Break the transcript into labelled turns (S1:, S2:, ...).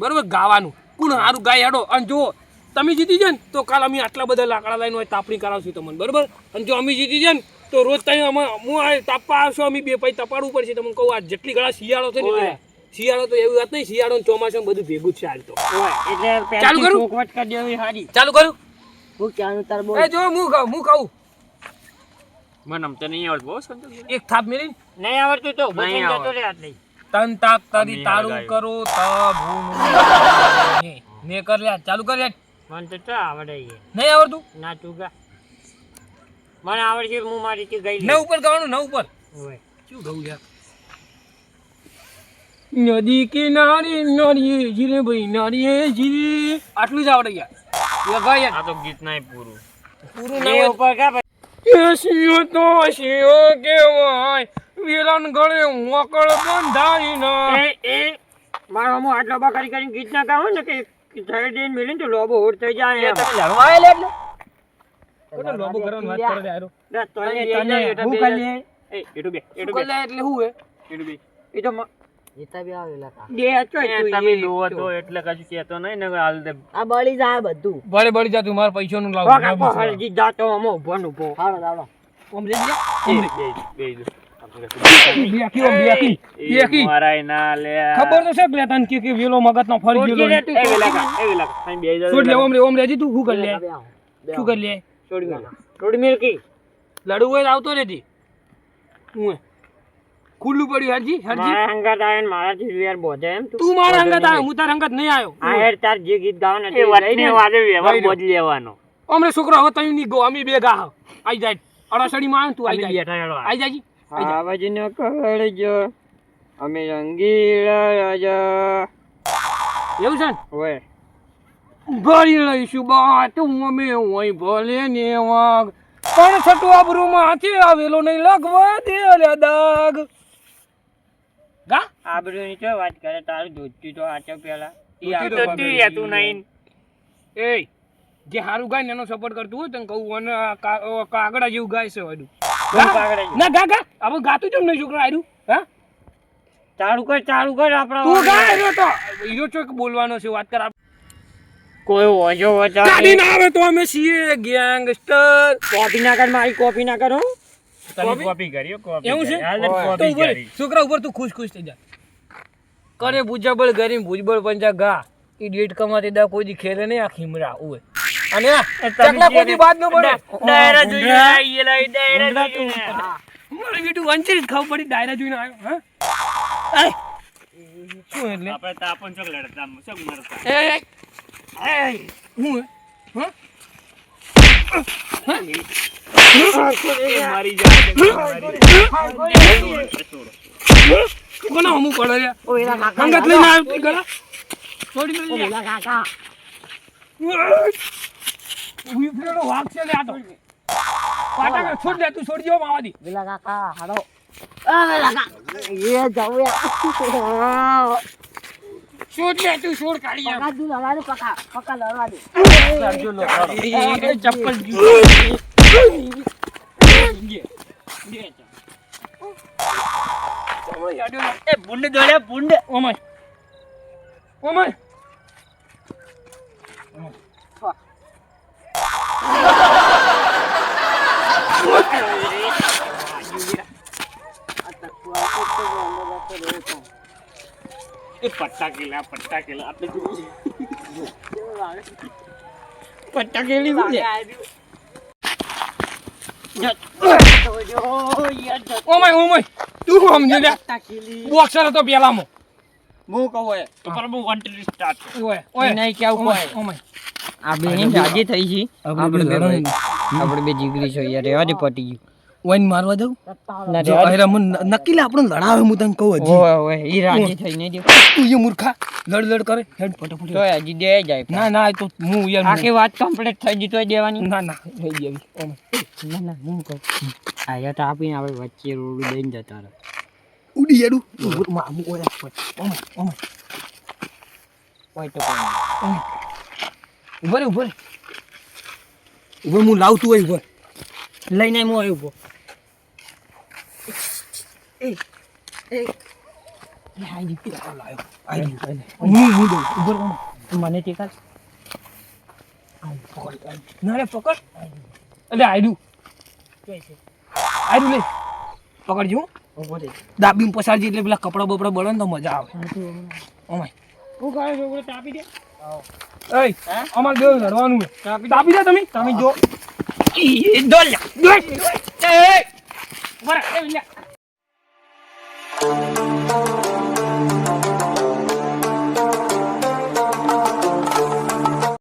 S1: બરોબર ગાવાનું કોણ સારું ગાય હેડો અને જો તમે જીતી જાય ને તો કાલ અમે આટલા બધા લાકડા લઈને હોય તાપણી કરાવશું તમને બરોબર અને જો અમે જીતી જાય ને તો રોજ તમે હું તાપવા આવશો અમે બે પછી તપાડવું પડશે તમને કહું આ જેટલી ઘણા શિયાળો છે ને શિયાળો તો એવી વાત નહીં શિયાળો ને ચોમાસું બધું ભેગું જ છે હાલ તો
S2: એટલે
S1: ચાલુ કરું
S2: ચોખવટ કરી દેવી હારી
S1: ચાલુ કરું
S2: હું ક્યાંનું તાર બોલ
S1: એ જો હું કહું
S3: મને આમ તો નહીં આવડતું બહુ સંતોષ
S1: એક થાપ મેરી
S2: નહીં આવડતું તો
S3: નહીં
S2: નહીં
S3: આવડતું.
S2: જતો રે આટલી
S1: તન તાક તરી
S3: અમે
S1: તાળું
S3: હગાયું.
S1: કરો તબ ને કર લે ચાલુ કર લે
S2: મને તો ચા આવડે છે
S1: નહીં આવડતું
S2: ના તું ગા મને આવડે હું મારી થી ગઈ
S1: ન ઉપર ગાવાનું ન ઉપર
S2: ઓય
S1: શું ગાવું યાર નદી કિનારે નારીએ જીરે ભાઈ નારીએ જીરે આટલું જ આવડે યાર એ ગા યાર
S3: આ તો ગીત નહીં પૂરું
S1: પૂરું
S2: એ
S1: ના હોય
S2: ઉપર કા
S1: એ સિંહ તો સિંહ કેવાય વિલન ગળે મોકળ બંધાઈ ના
S2: એ મારો હું આટલો બા કરીને ગીત ના ગાઉં ને કે થર્ડ ડે મિલીને તો લોબો હોડ થઈ જાય એમ
S1: લડવા આયેલા એટલે લોબો કરવાની વાત કરે યાર
S2: ના, તને
S1: તને
S2: એટલે
S1: હું
S2: બે
S1: કરી
S2: જણ-
S1: લે
S2: એ એટું બે એટું
S1: શું
S2: બે
S1: કરી લે એટલે હું હે
S2: એટું બે એ તો
S4: જીતા બી આવેલા કા
S2: બે ચોય તું
S3: તમે
S2: એ
S3: દોવો તો એટલે કશું કહેતો નહીં ને હાલ દે
S4: આ બળી જાય બધું
S1: બળે બળી જા તું મારા પૈસાનું લાવ
S2: વાગા પહાડ જી જાતો અમો ભણ ઉભો
S4: હાલો દાડો
S1: ઓમ રે જા
S3: બે
S1: બેકી
S3: મારાય ના લે
S1: ખબર તો છે કે તને કે વેલો મગજનો ફરી ગયેલો
S2: લે તું
S3: એવી લાગે અહીં બે
S1: છોડ લે ઓમ રે જી તું શું કરી લે શું કરી લે
S2: છોડી મેલ છોડી મેલ કી
S1: લડવું હોય તો આવતો રેજી હું ખુલ્લું પડ્યું હરજી હરજી
S2: મારા હંગાત આયા ને મારાથી વેર બોધે એમ તું
S1: તું મારા અંગત આવ હું તારા અંગત નહીં આવ્યો
S2: આ હેર તાર જે ગીત ગાવ ને
S3: એ વાતને વાદે વ્યવહાર બદલી લેવાનો
S1: અમરે છોકરો હવે તઈ ની ગો અમે બે ગા આઈ જાય અડાસડી માં આવે તું આઈ જાય
S2: બેઠા હેડો
S1: આઈ જાજી
S2: આવાજ ન કરજો અમે રંગીલા રાજા
S1: એવું છે ને
S2: ઓય
S1: ભરી લઈશું બા તું અમે હોય ભલે ને વાગ પણ છઠું આબરૂમાં હાથી આવેલો નહીં લગવા દે લે દાગ ગા
S2: આબરૂ ની તો વાત કરે તારું ધોતી તો આચો પેલા
S1: ધોતી તો
S3: તો તું તું નહીં
S1: એ જે હારું ગાય ને એનો સપોર્ટ કરતું હોય તને કહું અને કાગડા જેવું ગાય છે વાડું ના ગા ગા હવે ગાતું કેમ નહીં છોકરા આર્યું હા
S2: ચાલુ કર આપણા
S1: તું ગા રહ્યો તો હીરો ચોક બોલવાનો છે વાત કર
S2: કોઈ ઓજો વચા
S1: ગાડી ના આવે તો અમે છીએ ગેંગસ્ટર
S2: કોપી ના કર મારી કોપી ના કરો
S3: તને કોપી કર્યો કોપી
S1: એવું છે?
S3: હાલ
S1: તો
S3: કોપી
S1: ઉભો રે.
S3: કરી
S1: છોકરા ઉપર તું ખુશ ખુશ થઈ જા કરે ભુજાબળ ગરી ભુજબળ પંજા ગા ઈ ડેટ કમાતી દા કોઈ દી ખેલે નહીં આ ખીમરા ઉએ અને આ ચકલા કોઈ દી બાદ ન પડે
S3: ડાયરા જોઈએ આઈ લઈ ડાયરા જોઈએ
S1: મારી બેટું વંચિત જ ખાવ પડી ડાયરા જોઈને આવ્યો હા એ શું એટલે
S3: આપણે તાપન ચોક લડતા ચોક મરતા
S1: એ હું હા
S3: મારી જાય
S1: કોનો હમું પડે રે
S4: ઓ એલા કાકા
S1: અંગત લઈને આવ્યો ગલા છોડી
S4: ઓ
S1: મેલ
S4: એલા કાકા
S1: ઉઈફરેનો વાઘ છે લે આ તો પાટા છોડ દે તું છોડી જો માવાદી
S4: એલા કાકા હાલો આ એલા કાકા એ જાવ યાર
S1: છોડ લે તું છોડ કાઢી આવ
S4: પકા દુ લડા દે પકા લડવા દે
S1: કરજો લો એ ચપ્પલ
S3: એ બુંડ દોડે બુંડ
S1: ઓમય ઓમય
S3: એ પટ્ટા કેલા આપણે
S2: પટ્ટા કેલી બોલે
S1: ઓમય તું સમજી લે બોક્સર હતો પેલામાં
S2: હું કહું એ
S3: તો પર બહુ વન્ટરી સ્ટાર્ટ
S1: ઓય ઓય
S2: નહીં કેવું કોઈ
S1: ઓમય
S2: આ બે રાજી થઈ છે આપણે બે જીગરી છે યાર રેવા દે પટી ગયું
S1: વન મારવા દઉં
S2: ના
S1: જો અરે મન નક્કી લે આપણને લડાવે હું તને કહું હજી
S2: ઓય ઓય ઈ રાજી થઈ ને દે
S1: તું એ મૂર્ખા લડ કરે હેડ ફટાફટ
S2: તો હજી દે જાય
S1: ના ના એ તો હું યાર
S2: આખી વાત કમ્પ્લીટ થઈ ગઈ તો દેવાની
S1: ના ના થઈ ગઈ ઓમય
S2: ના હું કહું આયા તો આપીને આપણે વચ્ચે રોડ દઈને જતા રહે
S1: ઉડી યાડું મામુ ઓય ઓમય ઓમય
S2: હોય તો કોઈ
S1: ઉભો રે ઉભો હું લાવતું હોય ઉભો
S2: લઈને હું આવ્યો ઉભો
S1: હું દઉં ઉભો રહો.
S2: મને ટેકા
S1: ના રે પકડ એટલે આયડું આયડું લે પકડજો
S2: ઉભો રે
S1: દાબીને પસારજી એટલે પેલા કપડા બપડા બળે ને તો મજા આવે ઓમાય
S2: હું કરે છોકરો તાપી દે
S1: એય અમાર બે લડવાનું છે. તાપી દે તમે
S2: તમે જો
S1: એ દોલ લે દોલ એ ઉભા રહે, એ લે